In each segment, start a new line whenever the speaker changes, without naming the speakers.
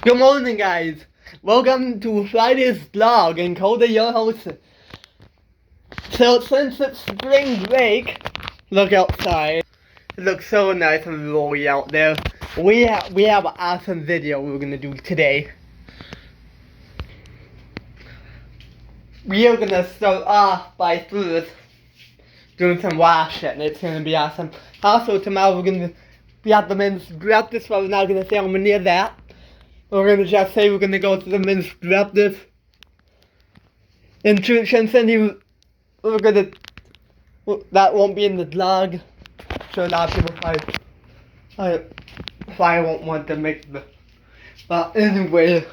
Good morning, guys. Welcome to Friday's vlog and Cody, your host. So since it's spring break, look outside. It looks so nice and rolly out there. We have an awesome video we're gonna do today. We are gonna start off by first doing some washing, and it's gonna be awesome. Also tomorrow we're gonna be at the men's practice, but we're not gonna say I'm near that. We're gonna just say we're gonna go to the men's practice. And Cindy, we're gonna, that won't be in the vlog. So a lot of people probably won't want to make the, but anyway.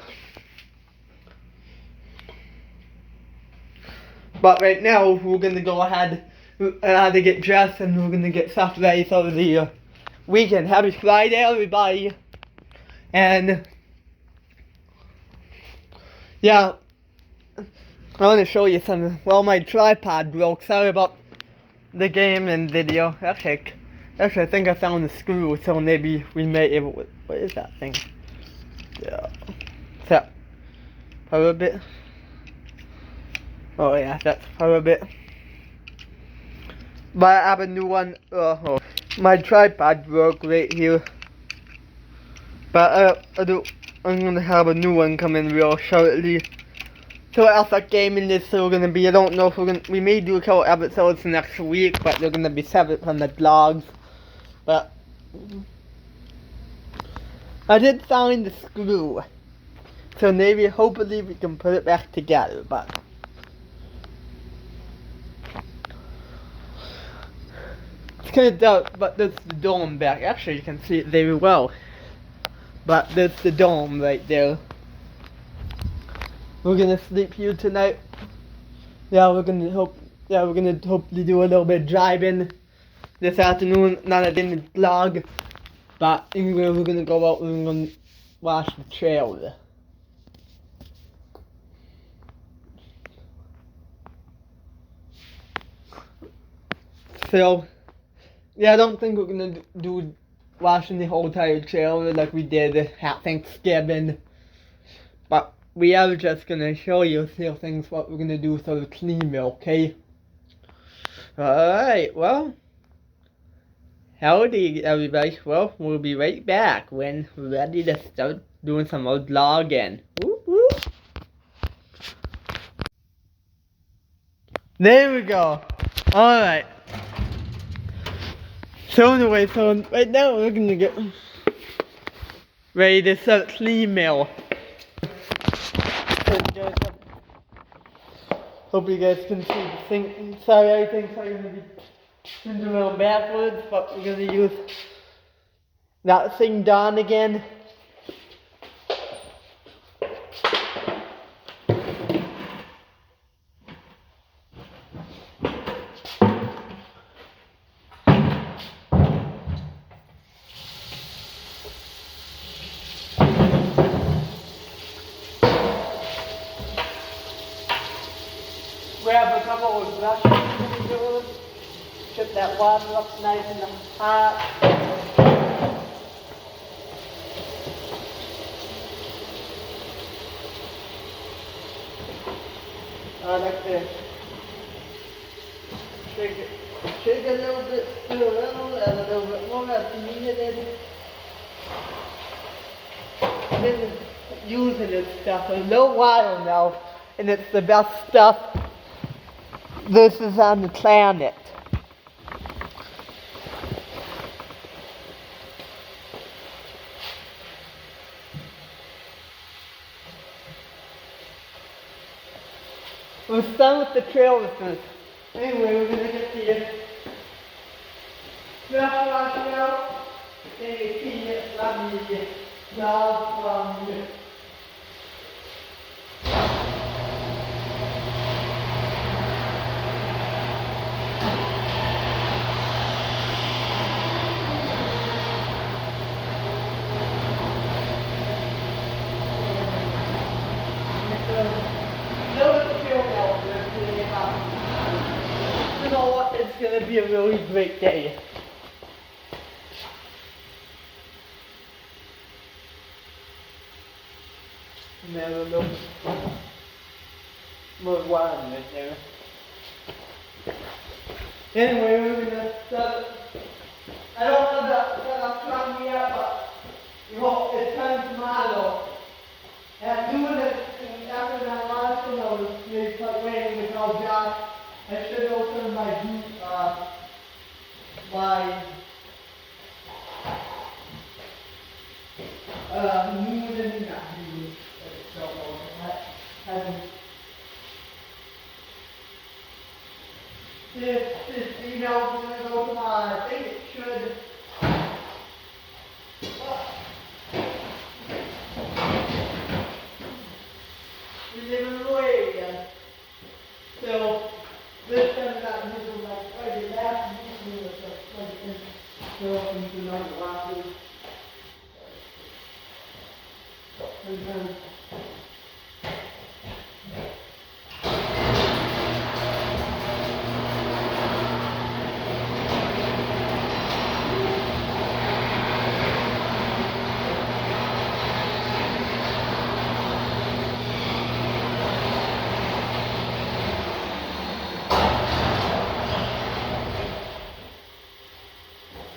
But right now, we're gonna go ahead to get dressed and we're gonna get stuff ready for the weekend. Happy Friday, everybody. And yeah, I want to show you something. Well, my tripod broke. Sorry about the game and video. Actually, I think I found the screw, so maybe we may able. What is that thing? Yeah. So, power bit. Oh yeah, that's power bit. But I have a new one. My tripod broke right here. But I'm gonna have a new one come in real shortly. So else like gaming is still gonna be, I don't know if we may do a couple episodes next week, but they're gonna be separate from the vlogs. But I did find the screw, so maybe hopefully we can put it back together. But it's kind of dark, but there's the dome back. Actually, you can see it very well. But there's the dome right there. We're gonna sleep here tonight. Yeah, we're gonna hopefully do a little bit of driving this afternoon. Not in the vlog, but anyway, we're gonna go out and we're gonna wash the trailer. So yeah, I don't think we're gonna do washing the whole entire trailer like we did at Thanksgiving, but we are just gonna show you a few things what we're gonna do for the cleaner, okay? Alright, well, howdy everybody. Well, we'll be right back when we're ready to start doing some more vlogging. Whoop, whoop. There we go. Alright. So anyway, right now we're gonna get ready to start clean mail. Hope you guys can see the thing. Sorry, everything's gonna be turned around backwards, but we're gonna use that thing done again. Grab a couple of brushes, get that water up nice and hot. Like this. Shake a little bit, stir around, and a little bit more as needed. Been using this stuff for a little while now, and it's the best stuff this is on the planet. We'll start with the trailer first. Anyway, we're gonna get the stuff washed out. Then you see it from the dog from here. You know what? It's gonna be a really great day. And then a little more wine right there. Anyway, we're gonna start. I don't know that I've done yet, but you know, it's time tomorrow. And I'm doing it after that last thing I was maybe playing with all Josh. I should open my news and not news. This email is going to go to I think it should. We live in the way again. So, this time that news was like, oh, the last news was like, so into the last week.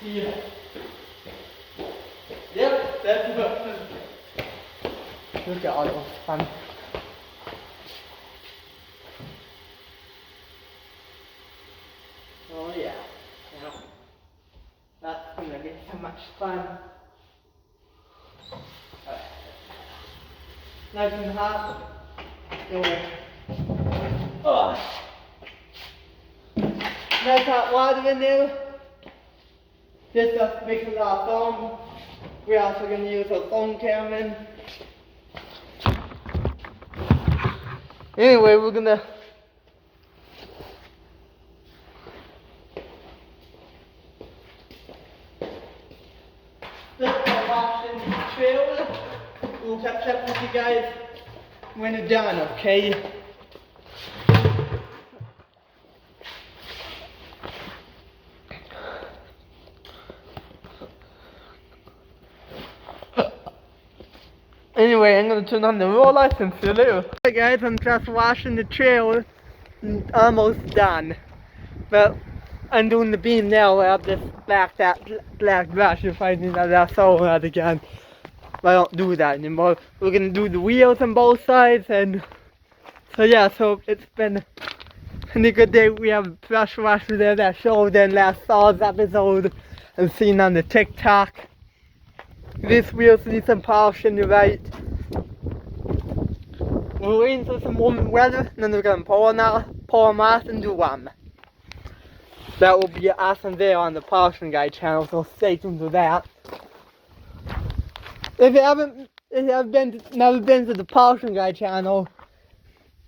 Yeah. Yep, that's about it. Look at all those fun. Oh yeah. Now, that's gonna be so much fun. Nice and hot. Go away. Oh. Nice hot water in there. This stuff mixes our foam. We're also going to use a foam cabinet. Anyway, we're going to wash in the trailer. We'll catch up with you guys when it's done, okay? Anyway, I'm gonna turn on the roller and see you later. Hey guys, I'm just washing the trailer. Almost done. But I'm doing the beam now. I have this black brush. If I need that all that again. But I don't do that anymore. We're gonna do the wheels on both sides, and so yeah, so it's been a good day. We have a brush washer there that showed in last Saw's episode and seen on the TikTok. This wheels need some polishing, you're right. We're waiting for some warm weather, and then we're gonna pull them off and do one. That will be awesome there on the Polishing Guy channel, so stay tuned to that. If you haven't never been to the Polishing Guy channel,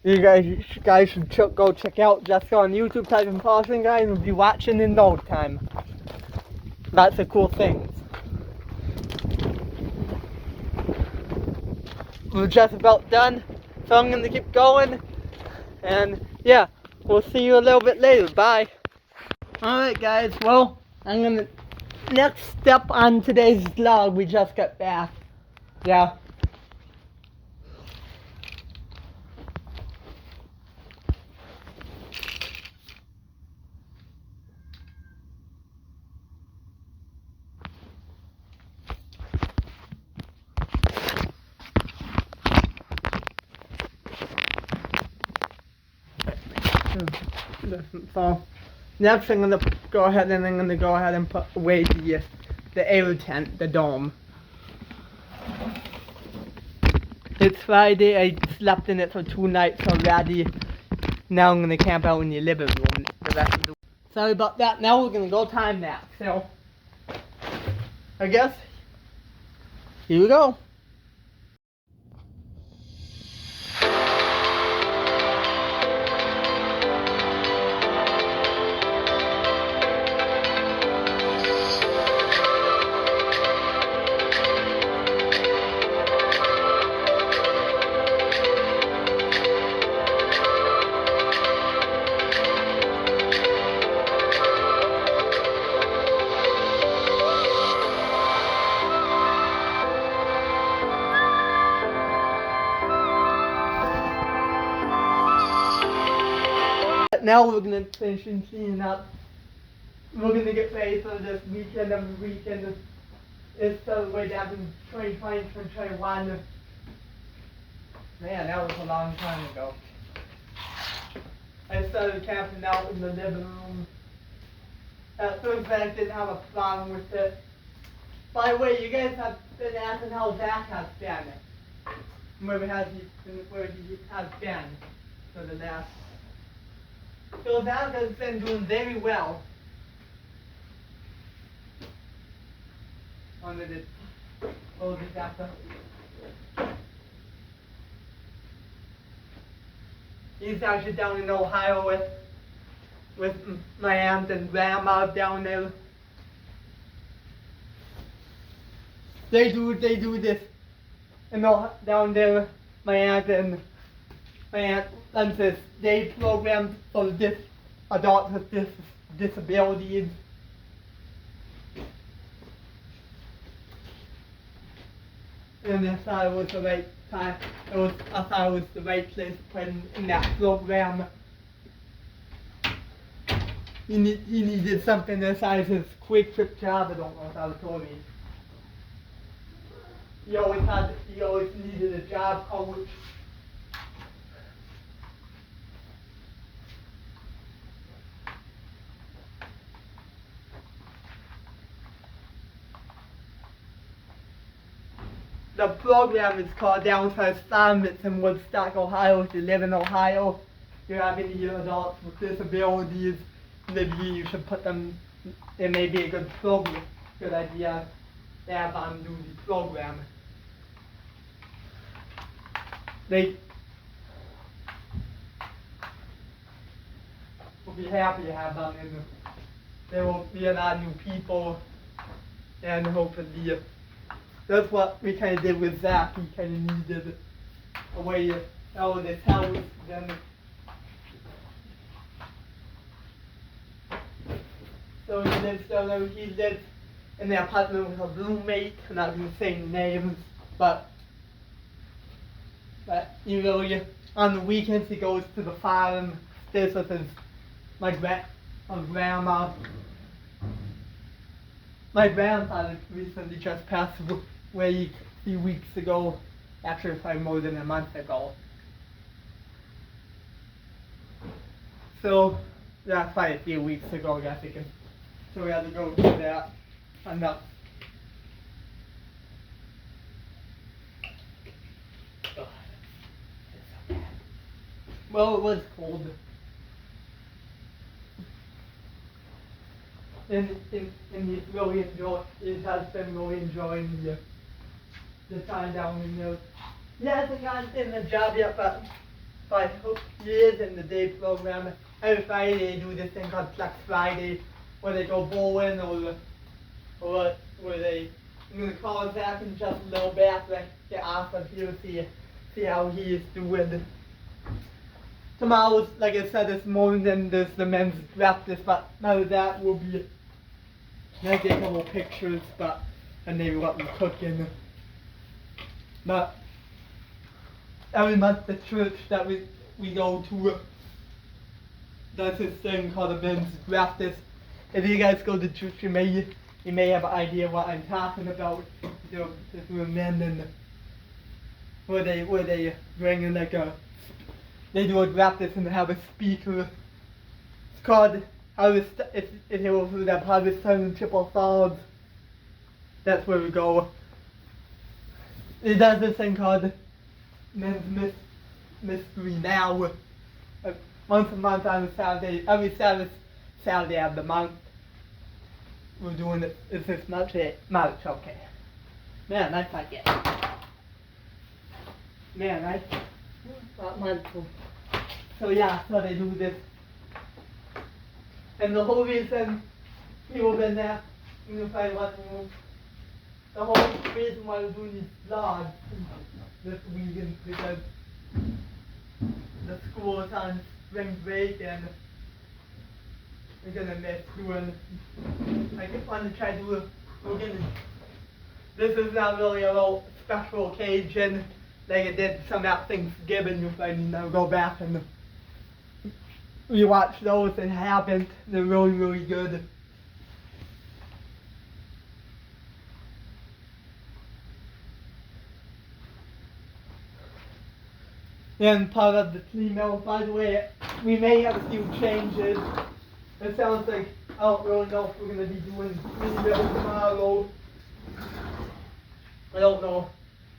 you guys should go check out. Just go on YouTube, type in Polishing Guy, and we'll be watching in no time. That's the cool thing. We're just about done, so I'm gonna keep going, and yeah, we'll see you a little bit later. Bye. Alright guys, well, next step on today's vlog, we just got back. Yeah. So next I'm gonna go ahead and put away the air tent, the dome. It's Friday, I slept in it for 2 nights already. Now I'm gonna camp out in the living room the rest of the week. Sorry about that, now we're gonna go time lapse. So I guess here we go. now we're gonna finish cleaning up. We're gonna get ready for this weekend. Every weekend is celebrated in 2020, 2021. Man, that was a long time ago. I started camping out in the living room. At first I didn't have a problem with it. By the way, you guys have been asking how Zach has been. Where he has been for the last. So Zach has been doing very well. Under this old disaster. He's actually down in Ohio with my aunt and grandma down there. They do this, down there. My aunt runs this day program for adults with disabilities. And I thought it was the right time. I thought it was the right place to put in that program. He needed something besides his quick trip job. I don't know if I was told me. He always needed a job coach. The program is called Downside Farm. It's in Woodstock, Ohio. If you live in Ohio, if you have any adults with disabilities, maybe you should put them. It may be a good program, good idea to have on do the program. They will be happy to have them in. There will be a lot of new people, and hopefully. That's what we kind of did with Zach. He kind of needed a way out of his house. Then, so he lives in the apartment with a roommate. I'm not going to say names, but you know, on the weekends he goes to the farm, stays with my grandma. My grandfather recently just passed away a few weeks ago, actually probably more than a month ago. So, yeah, probably a few weeks ago, I guess. So we had to go do that. And well, it was cold. And he has been really enjoying the time down in there. He hasn't gotten in the job yet, but I hope he is in the day program. Every Friday they do this thing called Flex Friday, where they go bowling or where they, I'm going to call Zach in just a little bit after I get off of here to see how he is doing. Tomorrow, like I said this morning, then there's the men's practice, but now that will be, I get a couple pictures, and they let me cooking. But every month the church that we go to does this thing called the men's practice. If you guys go to church, you may have an idea what I'm talking about. The men and where they bring in they do a practice and have a speaker. It's called if you go through that Harvest Time and Triple Swords. That's where we go. It does this thing called Men's Mystery Now. Once a month on a Saturday, every Saturday of the month. We're doing it. Is this March? March, okay. Man, I forget. Man, not month. So yeah, so they do this. And the whole reason people been there, you know, probably watching the whole reason why we're doing these vlogs this weekend because the school is on spring break and we're gonna miss doing. I just want to try to do. This is not really a little special occasion like I did some at Thanksgiving. If I need to go back and we watch those and haven't. They're really, really good. And part of the email, by the way, we may have a few changes. It sounds like I don't really know if we're going to be doing email tomorrow. I don't know.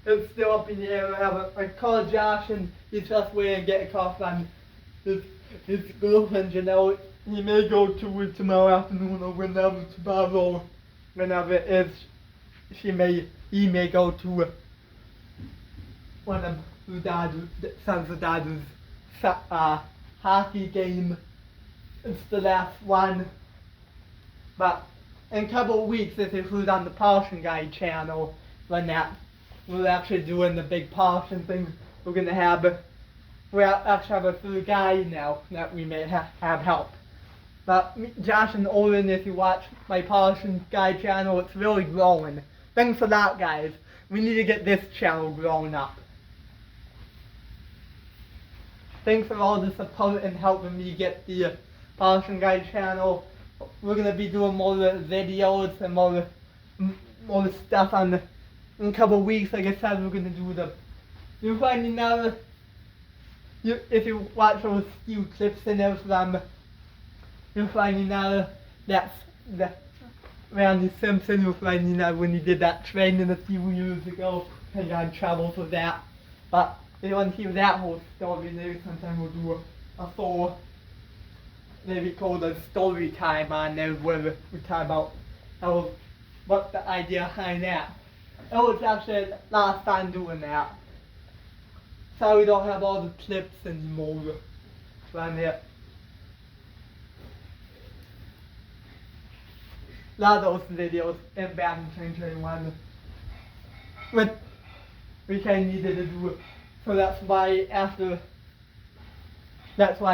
It's still up in the air. I called Josh and he's just waiting to get a call from his girlfriend, you know. He may go to it tomorrow afternoon or whenever tomorrow, whenever it is. He may go to one of the sons of Dad's hockey game. It's the last one. But in a couple of weeks, this includes on the Polishing Guide channel, when we're actually doing the big polishing thing. We're gonna have, we actually have a full guide now that we may have help. But Josh and Owen, if you watch my Polishing Guide channel, it's really growing. Thanks a lot, guys. We need to get this channel growing up. Thanks for all the support and helping me get the Polishing Guide channel. We're gonna be doing more videos and more stuff in a couple of weeks. Like I said, we're gonna do you're finding out, if you watch those few clips in there from, you're finding out that's Randy Simpson. You're finding out when he did that training a few years ago. I got in trouble for that. But if you want to hear that whole story, maybe sometime we'll do a full, maybe called a story time on there, where we talk about what the idea behind that. It was actually a lot of fun doing that. Sorry we don't have all the clips anymore from it. A lot of those videos in back in 2021. But we kind of needed to do it. So that's why I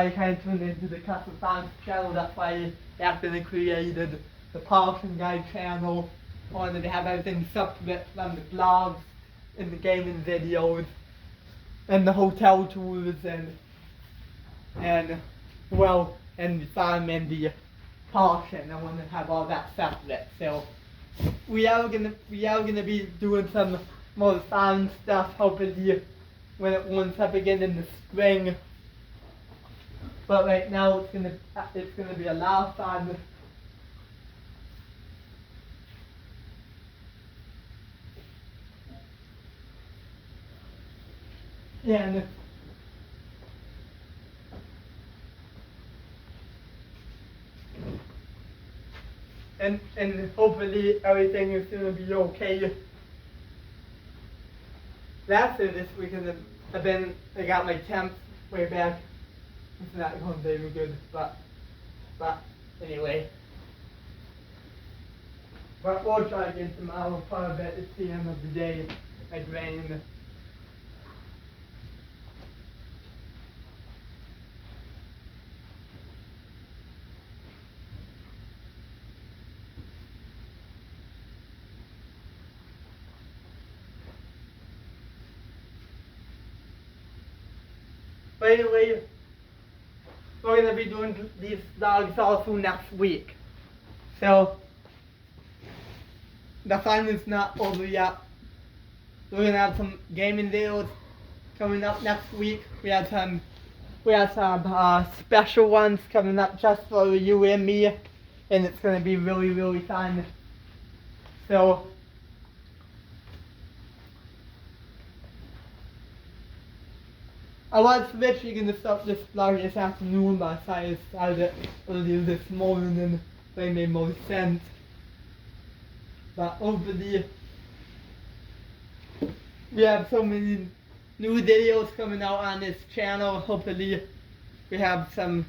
kind of turned into the Custom Science channel. That's why after they created the Polishing Guide channel, I wanted to have everything separate from the blogs and the gaming videos and the hotel tours and the farm and the polishing. I want to have all that separate. So we are gonna be doing some more farm stuff, hopefully when it warms up again in the spring. But right now it's gonna be a lot of fun. And hopefully everything is gonna be okay. Last year this weekend I got my temp way back. It's not going very good, but anyway. But we'll try again tomorrow. Probably at the end of the day. It rained. But anyway, we're going to be doing these vlogs also next week. So, the fun is not over yet. We're going to have some gaming videos coming up next week. We have some special ones coming up just for you and me. And it's going to be really, really fun. So, I was literally going to start this vlog this afternoon, but I decided it earlier this morning and it made more sense. But hopefully, we have so many new videos coming out on this channel. Hopefully, we have some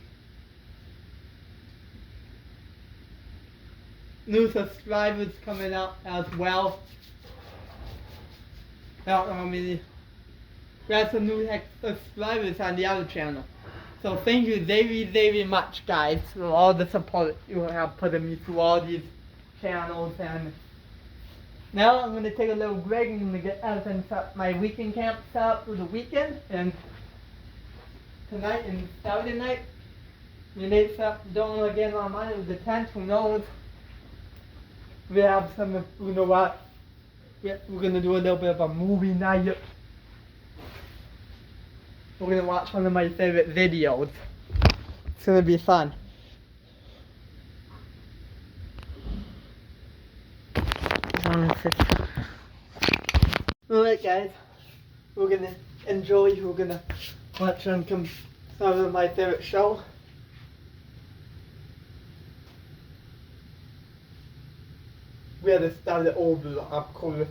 new subscribers coming out as well. I don't know how many. We have some new subscribers on the other channel. So thank you very, very much, guys, for all the support you have put in me through all these channels. And now I'm going to take a little break and I'm going to get everything set, my weekend camp set up for the weekend. And tonight and Saturday night, You need something done again on mine with the tent, who knows? We have some, you know what? We're gonna do a little bit of a movie night. We're gonna watch one of my favorite videos. It's gonna be fun. Alright guys, we're gonna enjoy, we're gonna watch some of my favorite show. We had to start it over, of course.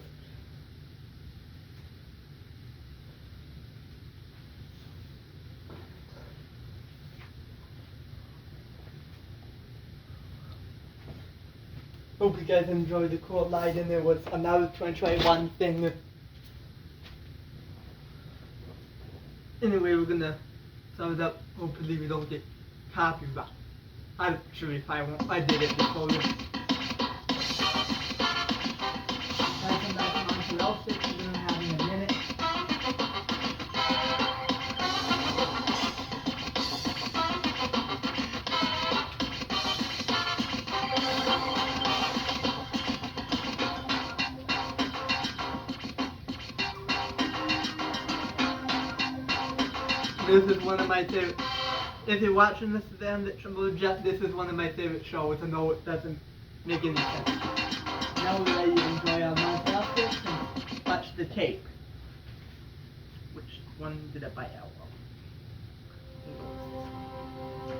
Hope you guys enjoyed the cool lighting. It was another 2021 thing. Anyway, we're gonna sum it up. Hopefully we don't get copyright. Actually, if I won't, I did it before. Welcome back to Monster Outfit. We're gonna have in a minute. This is one of my favorite. If you're watching this at the end of Jet, this is one of my favorite shows. I know it doesn't make any sense. Now we're ready to enjoy our Monster Outfit and watch the tape. Which one did I buy out of?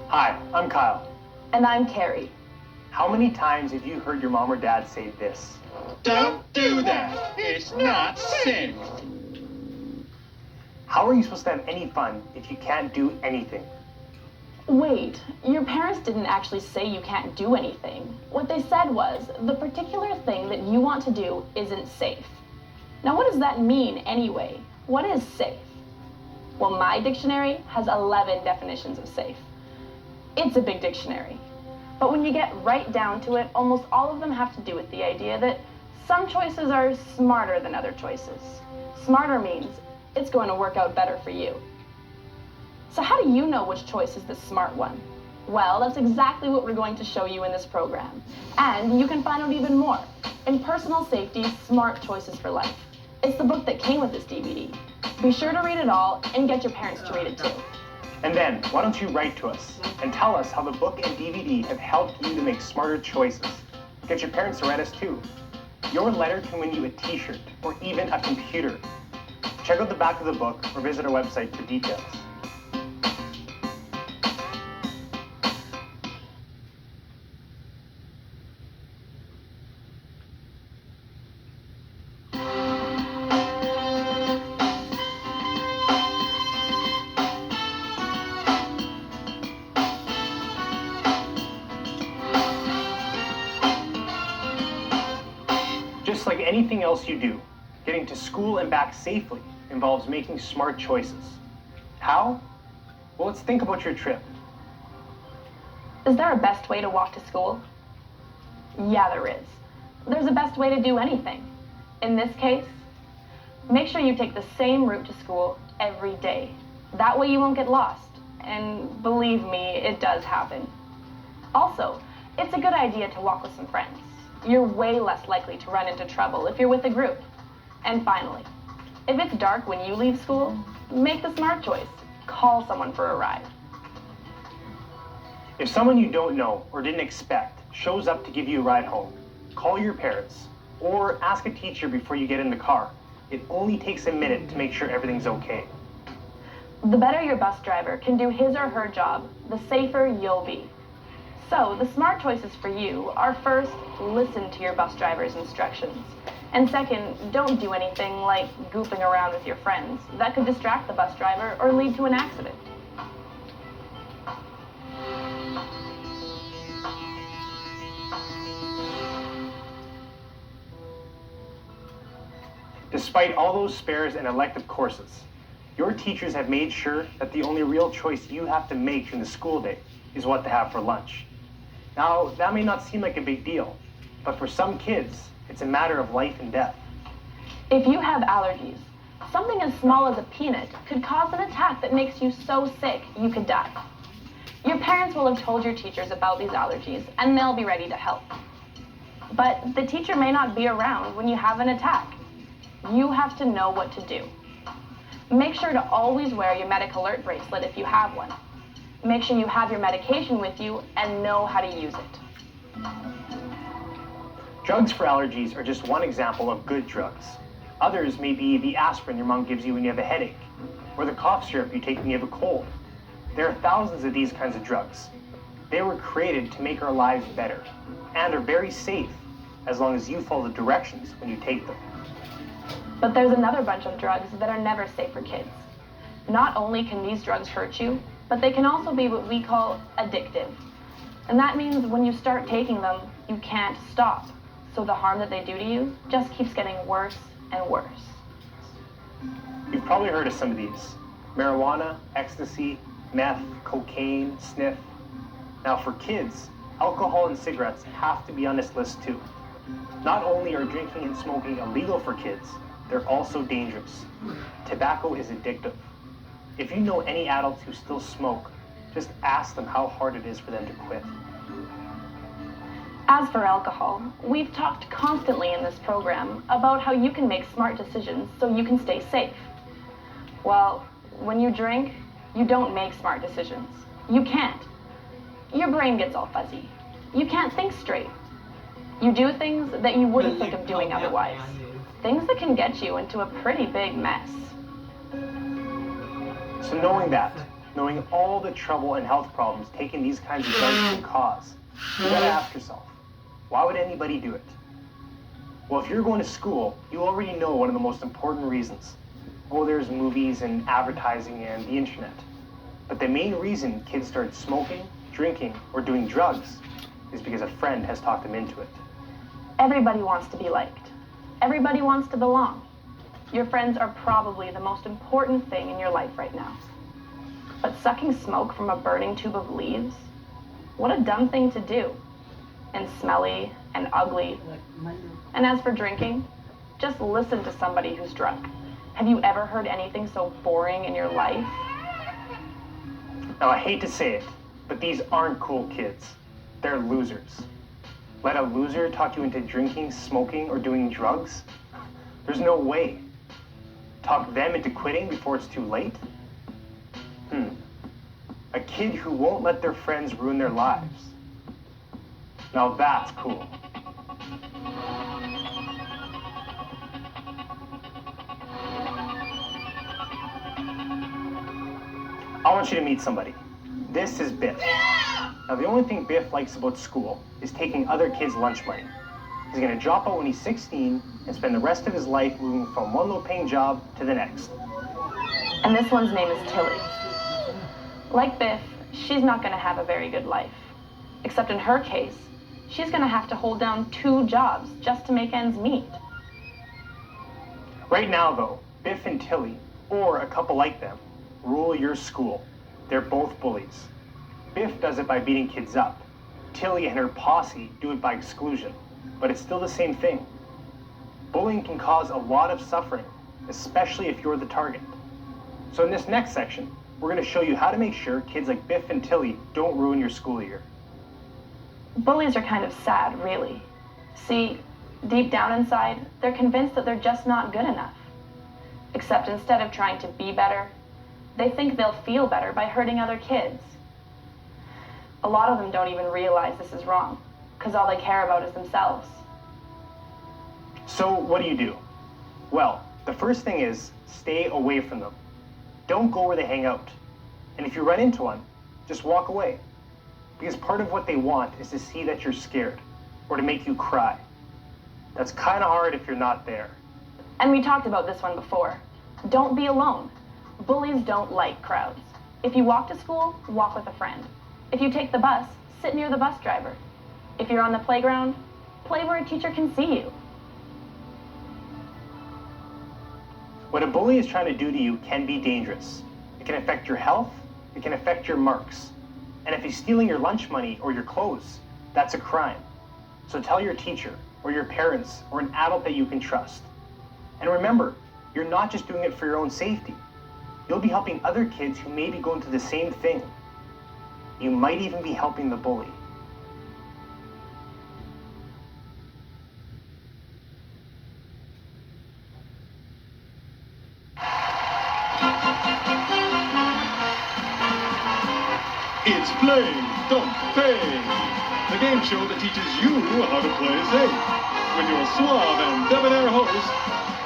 Hi, I'm Kyle.
And I'm Carrie.
How many times have you heard your mom or dad say this?
Don't do that. It's not safe.
How are you supposed to have any fun if you can't do anything?
Wait, your parents didn't actually say you can't do anything. What they said was, the particular thing that you want to do isn't safe. Now what does that mean anyway? What is safe? Well, my dictionary has 11 definitions of safe. It's a big dictionary. But when you get right down to it, almost all of them have to do with the idea that some choices are smarter than other choices. Smarter means it's going to work out better for you. So how do you know which choice is the smart one? Well, that's exactly what we're going to show you in this program. And you can find out even more in Personal Safety, Smart Choices for Life. It's the book that came with this DVD. Be sure to read it all and get your parents to read it too.
And then, why don't you write to us and tell us how the book and DVD have helped you to make smarter choices. Get your parents to write us too. Your letter can win you a t-shirt or even a computer. Check out the back of the book or visit our website for details. Just like anything else you do, getting to school and back safely involves making smart choices. How? Well, let's think about your trip.
Is there a best way to walk to school? Yeah, there is. There's a best way to do anything. In this case, make sure you take the same route to school every day. That way you won't get lost. And believe me, it does happen. Also, it's a good idea to walk with some friends. You're way less likely to run into trouble if you're with a group. And finally, if it's dark when you leave school, make the smart choice. Call someone for a ride.
If someone you don't know or didn't expect shows up to give you a ride home, call your parents or ask a teacher before you get in the car. It only takes a minute to make sure everything's okay.
The better your bus driver can do his or her job, the safer you'll be. So the smart choices for you are first, listen to your bus driver's instructions. And second, don't do anything like goofing around with your friends. That could distract the bus driver or lead to an accident.
Despite all those spares and elective courses, your teachers have made sure that the only real choice you have to make during the school day is what to have for lunch. Now, that may not seem like a big deal, but for some kids, it's a matter of life and death.
If you have allergies, something as small as a peanut could cause an attack that makes you so sick you could die. Your parents will have told your teachers about these allergies, and they'll be ready to help. But the teacher may not be around when you have an attack. You have to know what to do. Make sure to always wear your medic alert bracelet if you have one. Make sure you have your medication with you and know how to use it.
Drugs for allergies are just one example of good drugs. Others may be the aspirin your mom gives you when you have a headache, or the cough syrup you take when you have a cold. There are thousands of these kinds of drugs. They were created to make our lives better, and are very safe as long as you follow the directions when you take them.
But there's another bunch of drugs that are never safe for kids. Not only can these drugs hurt you, but they can also be what we call addictive. And that means when you start taking them, you can't stop. So the harm that they do to you just keeps getting worse and worse.
You've probably heard of some of these: marijuana, ecstasy, meth, cocaine, sniff. Now for kids, alcohol and cigarettes have to be on this list too. Not only are drinking and smoking illegal for kids, they're also dangerous. Tobacco is addictive. If you know any adults who still smoke, just ask them how hard it is for them to quit.
As for alcohol, we've talked constantly in this program about how you can make smart decisions so you can stay safe. Well, when you drink, you don't make smart decisions. You can't. Your brain gets all fuzzy. You can't think straight. You do things that you wouldn't think of doing otherwise. Things that can get you into a pretty big mess.
So knowing that, knowing all the trouble and health problems taking these kinds of drugs can cause, you gotta ask yourself, why would anybody do it? Well, if you're going to school, you already know one of the most important reasons. Oh, there's movies and advertising and the internet. But the main reason kids start smoking, drinking, or doing drugs is because a friend has talked them into it.
Everybody wants to be liked. Everybody wants to belong. Your friends are probably the most important thing in your life right now. But sucking smoke from a burning tube of leaves? What a dumb thing to do. And smelly and ugly. And as for drinking, just listen to somebody who's drunk. Have you ever heard anything so boring in your life?
Now, I hate to say it, but these aren't cool kids. They're losers. Let a loser talk you into drinking, smoking, or doing drugs? There's no way. Talk them into quitting before it's too late? A kid who won't let their friends ruin their lives. Now that's cool. I want you to meet somebody. This is Biff. Now the only thing Biff likes about school is taking other kids' lunch money. He's gonna drop out when he's 16 and spend the rest of his life moving from one low-paying job to the next.
And this one's name is Tilly. Like Biff, she's not gonna have a very good life. Except in her case, she's gonna have to hold down 2 jobs just to make ends meet.
Right now though, Biff and Tilly, or a couple like them, rule your school. They're both bullies. Biff does it by beating kids up. Tilly and her posse do it by exclusion, but it's still the same thing. Bullying can cause a lot of suffering, especially if you're the target. So in this next section, we're going to show you how to make sure kids like Biff and Tilly don't ruin your school year.
Bullies are kind of sad, really. See, deep down inside, they're convinced that they're just not good enough. Except instead of trying to be better, they think they'll feel better by hurting other kids. A lot of them don't even realize this is wrong, because all they care about is themselves.
So what do? Well, the first thing is stay away from them. Don't go where they hang out. And if you run into one, just walk away. Because part of what they want is to see that you're scared, or to make you cry. That's kind of hard if you're not there.
And we talked about this one before. Don't be alone. Bullies don't like crowds. If you walk to school, walk with a friend. If you take the bus, sit near the bus driver. If you're on the playground, play where a teacher can see you.
What a bully is trying to do to you can be dangerous. It can affect your health, it can affect your marks. And if he's stealing your lunch money or your clothes, that's a crime. So tell your teacher, or your parents, or an adult that you can trust. And remember, you're not just doing it for your own safety. You'll be helping other kids who may be going through the same thing. You might even be helping the bully.
It's Play, Don't Pay, the game show that teaches you how to play safe. With your suave and debonair host,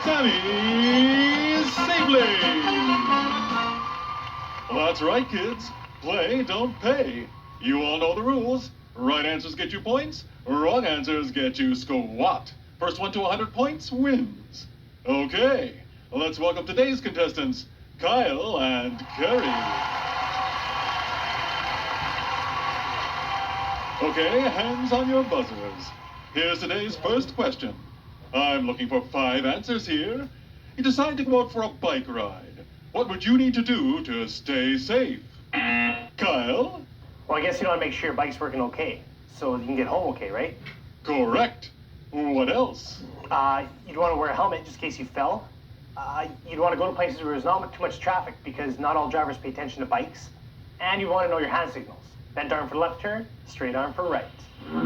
Sammy Safely. That's right, kids. Play, don't pay. You all know the rules. Right answers get you points. Wrong answers get you squat. First one to 100 points wins. Okay, let's welcome today's contestants, Kyle and Kerry. Okay, hands on your buzzers. Here's today's first question. I'm looking for 5 answers here. You decide to go out for a bike ride. What would you need to do to stay safe? Kyle?
Well, I guess you want to make sure your bike's working okay, so you can get home okay, right?
Correct. What else?
You'd want to wear a helmet just in case you fell. You'd want to go to places where there's not too much traffic because not all drivers pay attention to bikes. And you want to know your hand signals. Bent arm for left turn, straight arm for right.
Ooh,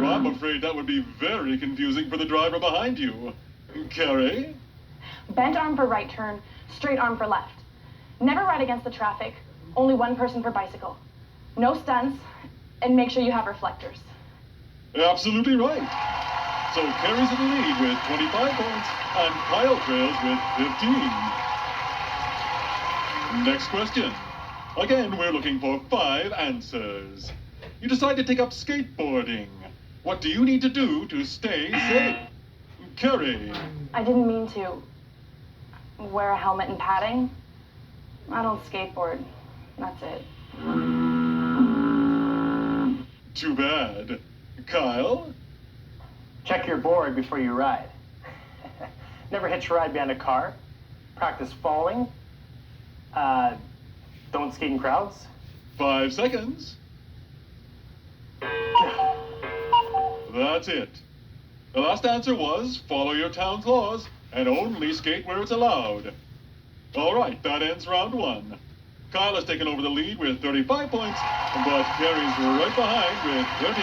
I'm afraid that would be very confusing for the driver behind you. Kerry?
Bent arm for right turn, straight arm for left. Never ride against the traffic, only one person per bicycle. No stunts, and make sure you have reflectors.
Absolutely right. So Kerry's in the lead with 25 points, and Kyle trails with 15. Next question. Again, we're looking for 5 answers. You decide to take up skateboarding. What do you need to do to stay safe? Kerry.
I didn't mean to wear a helmet and padding. I don't skateboard. That's it.
Too bad. Kyle?
Check your board before you ride. Never hitch a ride behind a car. Practice falling. Don't skate in crowds.
5 seconds. That's it. The last answer was follow your town's laws and only skate where it's allowed. All right, that ends round 1. Kyle has taken over the lead with 35 points, but Kerry's right behind with 30.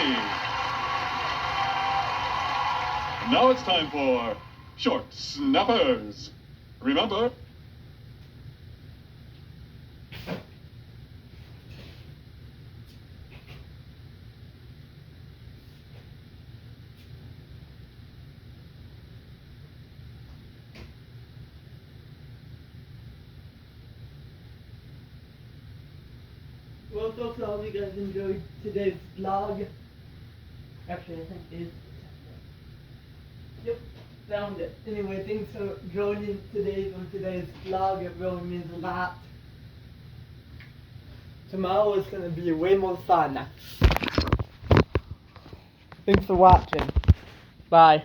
Now it's time for short snappers. Remember,
Well, folks, I hope you guys enjoyed today's vlog. Actually, I think it is. Yep, found it. Anyway, thanks for joining on today's vlog. It really means a lot. Tomorrow is going to be way more fun. Thanks for watching. Bye.